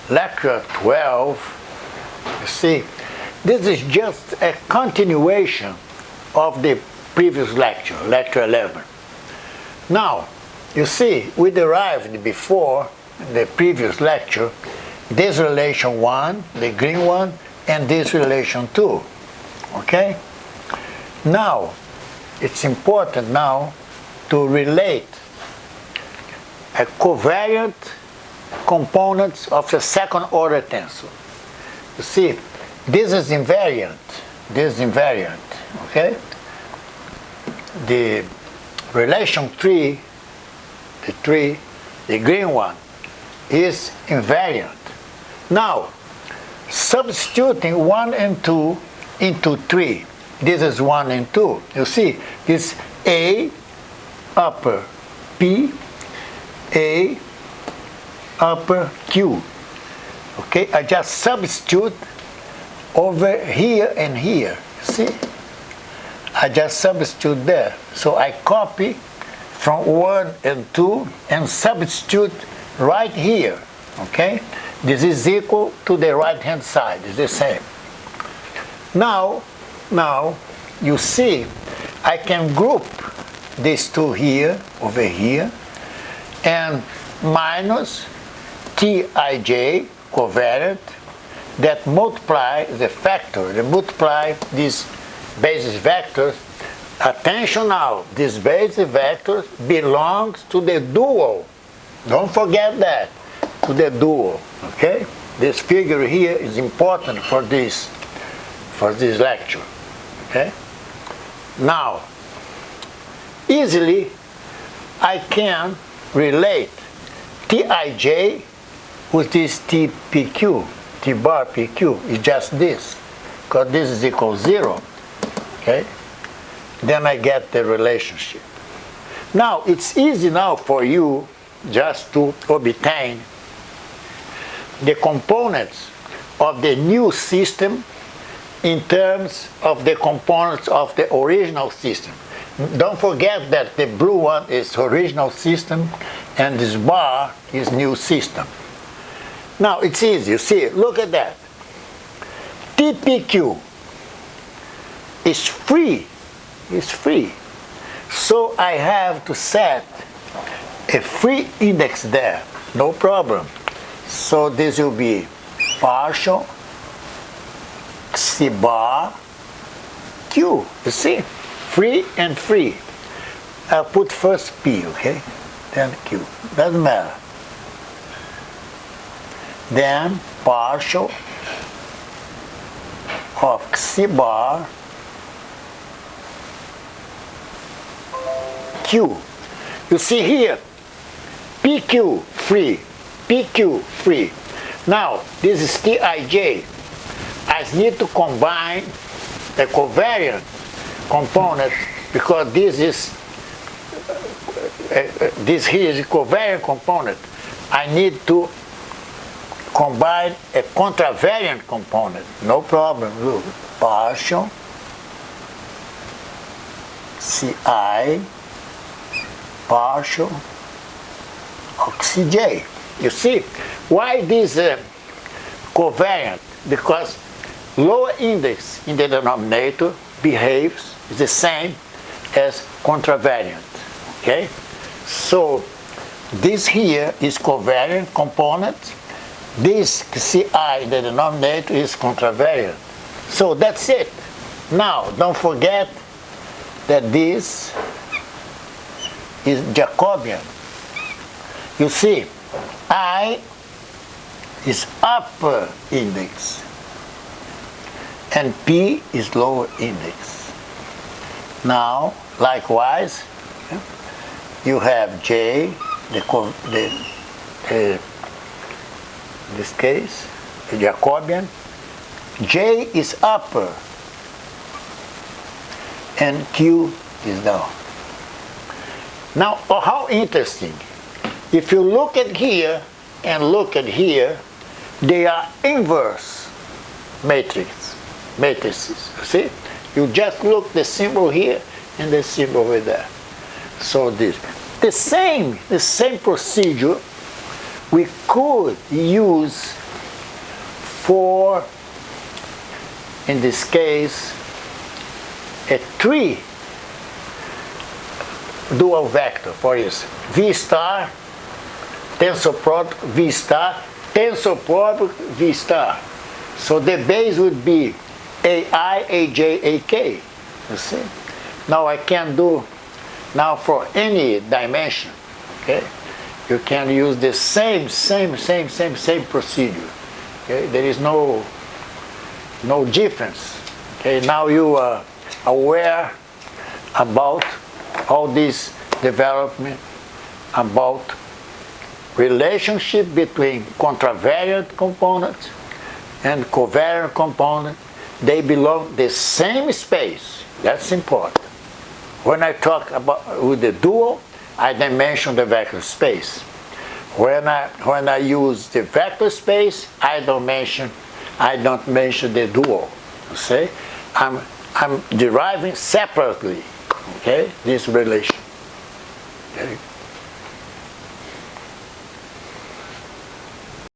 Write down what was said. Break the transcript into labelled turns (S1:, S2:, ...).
S1: lecture 12, you see, this is just a continuation of the previous lecture, lecture 11. Now, you see, we derived before, in the previous lecture, this relation 1, the green one, and this relation 2, okay? Now, it's important now to relate a covariant components of the second order tensor. You see, this is invariant, okay? The relation 3, the green one, is invariant. Now, substituting 1 and 2 into 3, this is 1 and 2. You see, this A upper P, A upper Q. Okay, I just substitute over here and here. See? I just substitute there. So I copy from 1 and 2 and substitute right here. Okay? This is equal to the right hand side. It's the same. Now you see I can group these two here, over here, and minus Tij covariant that multiply the factor, they multiply these basis vectors. Attention now, this basis vector belongs to the dual. Don't forget that, to the dual, okay? This figure here is important for this lecture, okay? Now, easily I can relate Tij with this Tpq, T bar PQ is just this, because this is equal 0, okay? Then I get the relationship. Now, it's easy now for you just to obtain the components of the new system in terms of the components of the original system. Don't forget that the blue one is original system and this bar is new system. Now it's easy, you see, look at that. TPQ is free, So I have to set a free index there, no problem. So this will be partial C bar Q, you see? Free and free. I'll put first P, okay? Then Q, doesn't matter. Then partial of C bar Q. You see here, PQ free, PQ free. Now, this is Tij. I need to combine the covariant component because this here is a covariant component. I need to combine a contravariant component. No problem. Look, partial Ci partial of Cj. You see why this covariant? Because lower index in the denominator behaves the same as contravariant. Okay? So this here is covariant component. This Ci in the denominator is contravariant. So that's it. Now don't forget that this is Jacobian. You see, I is upper index and P is lower index. Now, likewise, you have J, in this case, the Jacobian. J is upper and Q is down. Now, how interesting. If you look at here and look at here, they are inverse matrices. You see? You just look the symbol here and the symbol over there. So this. The same procedure we could use for, in this case, a 3 dual vector, for instance, V star, tensor product V star, tensor product V star. So the base would be AI, AJ, AK. You see? Now I can do, now for any dimension, okay? You can use the same procedure. Okay? There is no difference. Okay? Now you are aware about all this development, about relationship between contravariant components and covariant component. They belong the same space. That's important. When I talk about with the dual, I dimension the vector space. When I use the vector space, I don't mention the dual. You see, I'm deriving separately, okay, this relation. Okay.